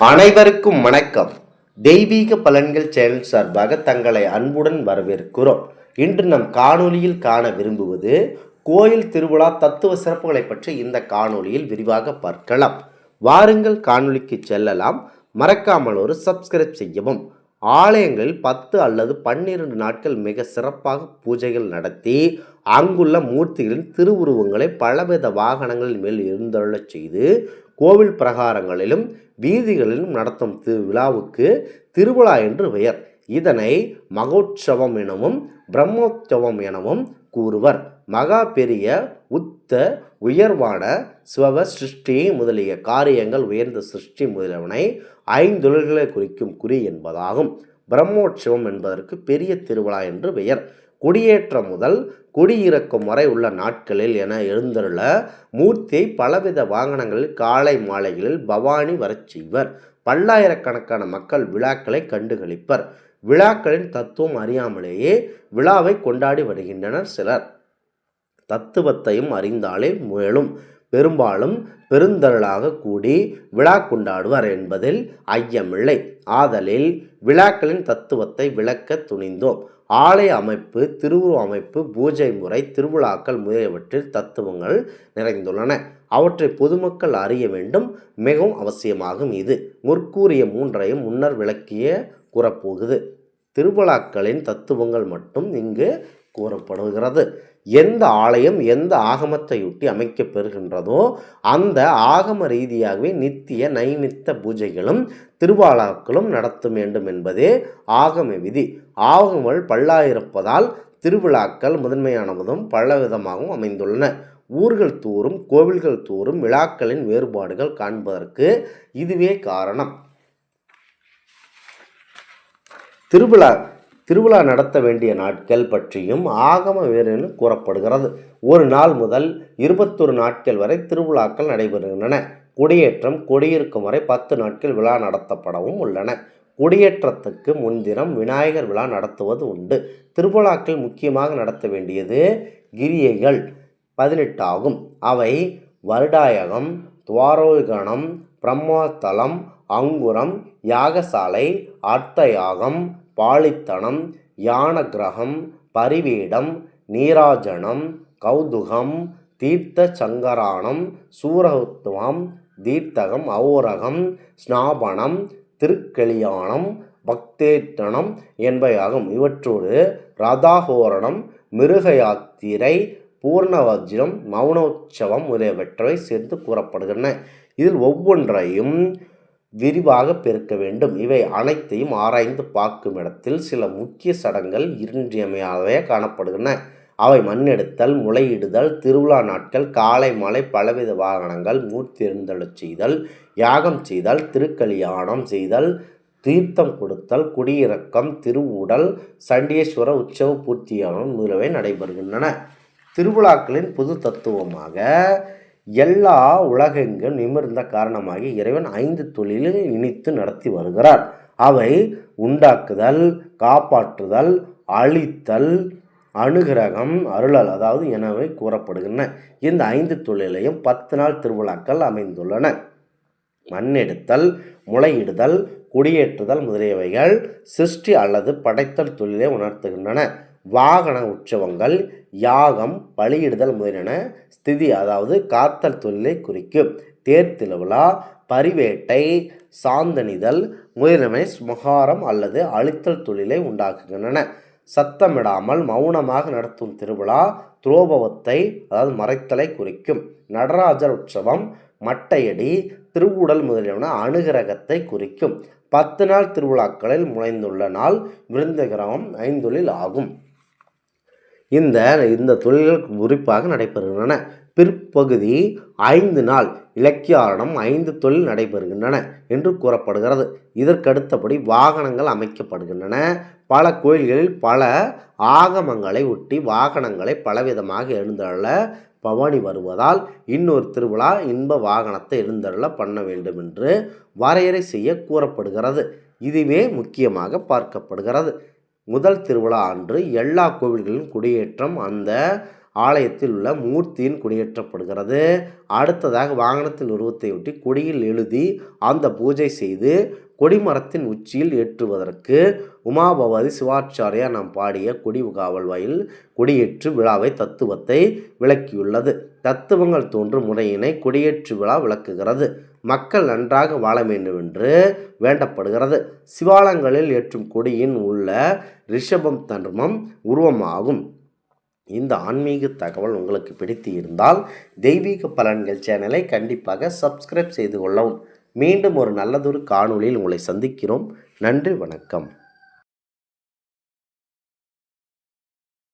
அனைவருக்கும் வணக்கம். தெய்வீக பலன்கள் சேனல் சார்பாக தங்களை அன்புடன் வரவேற்கிறோம். இன்று நம் காணொலியில் காண விரும்புவது கோயில் திருவிழா தத்துவ சிறப்புகளை பற்றி இந்த காணொலியில் விரிவாக பார்க்கலாம். வாருங்கள் காணொலிக்கு செல்லலாம். மறக்காமல் ஒரு சப்ஸ்கிரைப் செய்யவும். ஆலயங்களில் 10 அல்லது 12 நாட்கள் மிக சிறப்பாக பூஜைகள் நடத்தி அங்குள்ள மூர்த்திகளின் திருவுருவங்களை பலவித வாகனங்களின் மேல் எழுந்தருளச் செய்து கோவில் பிரகாரங்களிலும் வீதிகளிலும் நடத்தும் விழாவுக்கு திருவிழா என்று பெயர். இதனை மகோற்சவம் எனவும் பிரம்மோற்சவம் எனவும் கூறுவர். மகா பெரிய உத்த உயர்வான சிவ சிருஷ்டி முதலிய காரியங்கள் உயர்ந்த சிருஷ்டி முதலியவனை 5 தொழில்களை குறிக்கும் குறி என்பதாகும். பிரம்மோற்சவம் என்பதற்கு பெரிய திருவிழா என்று பெயர். கொடியேற்றம் முதல் கொடியிறக்கும் வரை உள்ள நாட்களில் என எழுந்தருள மூர்த்தியை பலவித வாகனங்களில் காலை மாலைகளில் பவானி வரச் செய்வர். பல்லாயிரக்கணக்கான மக்கள் விழாக்களை கண்டுகளிப்பர். விழாக்களின் தத்துவம் அறியாமலேயே விழாவை கொண்டாடி வருகின்றனர் சிலர். தத்துவத்தையும் அறிந்தாலே மேலும் பெரும்பாலும் பெருந்தருளாக கூடி விழா கொண்டாடுவர் என்பதில் ஐயமில்லை. ஆதலில் விழாக்களின் தத்துவத்தை விளக்க துணிந்தோம். ஆலய அமைப்பு, திருவுருவ அமைப்பு, பூஜை முறை, திருவிழாக்கள் முதலியவற்றில் தத்துவங்கள் நிறைந்துள்ளன. அவற்றை பொதுமக்கள் அறிய வேண்டும். மிகவும் அவசியமாகும். இது முற்கூறிய 3ஐயும் முன்னர் விளக்கிய கூறப்போகுது. திருவிழாக்களின் தத்துவங்கள் மட்டும் இங்கு கூறப்படுகிறது. எந்த ஆலயம் எந்த ஆகமத்தையொட்டி அமைக்கப்பெறுகின்றதோ அந்த ஆகம ரீதியாகவே நித்திய நைமித்த பூஜைகளும் திருவிழாக்களும் நடத்த வேண்டும் என்பதே ஆகம விதி. ஆகமங்கள் பல்லாயிருப்பதால் திருவிழாக்கள் முதன்மையானதும் பலவிதமாகவும் அமைந்துள்ளன. ஊர்கள் தோறும் கோவில்கள் தோறும் விழாக்களின் வேறுபாடுகள் காண்பதற்கு இதுவே காரணம். திருவிழா நடத்த வேண்டிய நாட்கள் பற்றியும் ஆகம வேறுன்னு கூறப்படுகிறது. ஒரு நாள் முதல் 21 நாட்கள் வரை திருவிழாக்கள் நடைபெறுகின்றன. கொடியேற்றம் கொடியிருக்கும் வரை 10 நாட்கள் விழா நடத்தப்படவும் உள்ளன. கொடியேற்றத்துக்கு முன்தினம் விநாயகர் விழா நடத்துவது உண்டு. திருவிழாக்கள் முக்கியமாக நடத்த வேண்டியது கிரியைகள் 18 ஆகும். அவை வருடாயகம், துவாரோகணம், பிரம்மோத்தலம், அங்குரம், யாகசாலை, அர்த்தயாகம், பாலித்தனம், யான கிரகம், பரிவீடம், நீராஜனம், கௌதுகம், தீர்த்த சங்கரானம், சூரகுத்துவம், தீர்த்தகம், ஔரகம், ஸ்நாபனம், திருக்கலியாணம், பக்தேட்டனம் என்பவையாகும். இவற்றோடு ரதாகோரணம், மிருக யாத்திரை, பூர்ணவஜ்ரம், மௌனோற்சவம் முதலியவற்றை சேர்த்து கூறப்படுகின்றன. இதில் ஒவ்வொன்றையும் விரிவாக பெருக்க வேண்டும். இவை அனைத்தையும் ஆராய்ந்து பார்க்கும் இடத்தில் சில முக்கிய சடங்குகள் இன்றியமையாகவே காணப்படுகின்றன. அவை மண்ணெடுத்தல், முளையிடுதல், திருவிழா நாட்கள், காலை மாலை பலவித வாகனங்கள், மூர்த்தி எழுந்தருளச் செய்தல், யாகம் செய்தல், திருக்கலியாணம் செய்தல், தீர்த்தம் கொடுத்தல், குடியிறக்கம், திருவுடல், சண்டீஸ்வர உற்சவ பூர்த்தியானம் முதலியவை நடைபெறுகின்றன. திருவிழாக்களின் பொது தத்துவமாக எல்லா உலகெங்கும் நிமிர்ந்த காரணமாகி இறைவன் 5 தொழிலில் இணைத்து நடத்தி வருகிறார். அவை உண்டாக்குதல், காப்பாற்றுதல், அழித்தல், அனுகிரகம், அருளல் அதாவது எனவே கூறப்படுகின்றன. இந்த 5 தொழிலையும் 10 நாள் திருவிழாக்கள் அமைந்துள்ளன. மண்ணெடுத்தல், முளையிடுதல், குடியேற்றுதல் முதலியவைகள் சிருஷ்டி அல்லது படைத்தல் தொழிலை உணர்த்துகின்றன. வாகன உற்சவங்கள், யாகம், பலியிடுதல் முதலியன ஸ்திதி அதாவது காத்தல் தொழிலை குறிக்கும். தேர் திருவிழா, பரிவேட்டை, சாந்தனிதல் முதலியவை மகாரம் அல்லது அழித்தல் தொழிலை உண்டாக்குகின்றன. சத்தமிடாமல் மௌனமாக நடத்தும் திருவிழா துரோபவத்தை அதாவது மறைத்தலை குறிக்கும். நடராஜர் உற்சவம், மட்டையடி, திருவுடல் முதலியன அனுகிரகத்தை குறிக்கும். 10 நாள் திருவிழாக்களில் முளைந்துள்ள நாள் விருந்தகிரகம் 5 ஆகும். இந்த தொழில்கள் குறிப்பாக நடைபெறுகின்றன. பிற்பகுதி 5 நாள் இலக்கியாரணம் 5 தொழில் நடைபெறுகின்றன என்று கூறப்படுகிறது. இதற்கடுத்தபடி வாகனங்கள் அமைக்கப்படுகின்றன. பல கோயில்களில் பல ஆகமங்களை ஒட்டி வாகனங்களை பலவிதமாக எழுந்தருள பவனி வருவதால் இன்னொரு திருவிழா இன்ப வாகனத்தை எழுந்தருள பண்ண வேண்டும் என்று வரையறை செய்ய கூறப்படுகிறது. இதுவே முக்கியமாக பார்க்கப்படுகிறது. முதல் திருவிழா அன்று எல்லா கோவில்களிலும் குடியேற்றம் அந்த ஆலயத்தில் உள்ள மூர்த்தியின் கொடியேற்றப்படுகிறது. அடுத்ததாக வாகனத்தின் உருவத்தை ஒட்டி கொடியில் எழுதி அந்த பூஜை செய்து கொடிமரத்தின் உச்சியில் ஏற்றுவதற்கு உமாபவாதி சிவாச்சாரியார் நாம் பாடிய கொடி காவல் வாயில் கொடியேற்று விழாவை தத்துவத்தை விளக்கியுள்ளது. தத்துவங்கள் தோன்றும் முறையினை கொடியேற்று விழா விளக்குகிறது. மக்கள் நன்றாக வாழ வேண்டும் என்று வேண்டப்படுகிறது. சிவாலயங்களில் ஏற்றும் கொடியின் உள்ள ரிஷபம் தர்மம் உருவமாகும். இந்த ஆன்மீக தகவல் உங்களுக்கு பிடித்து இருந்தால் தெய்வீக பலன்கள் சேனலை கண்டிப்பாக சப்ஸ்கிரைப் செய்து கொள்ளவும். மீண்டும் ஒரு நல்லதொரு காணொளியில் உங்களை சந்திக்கிறோம். நன்றி, வணக்கம்.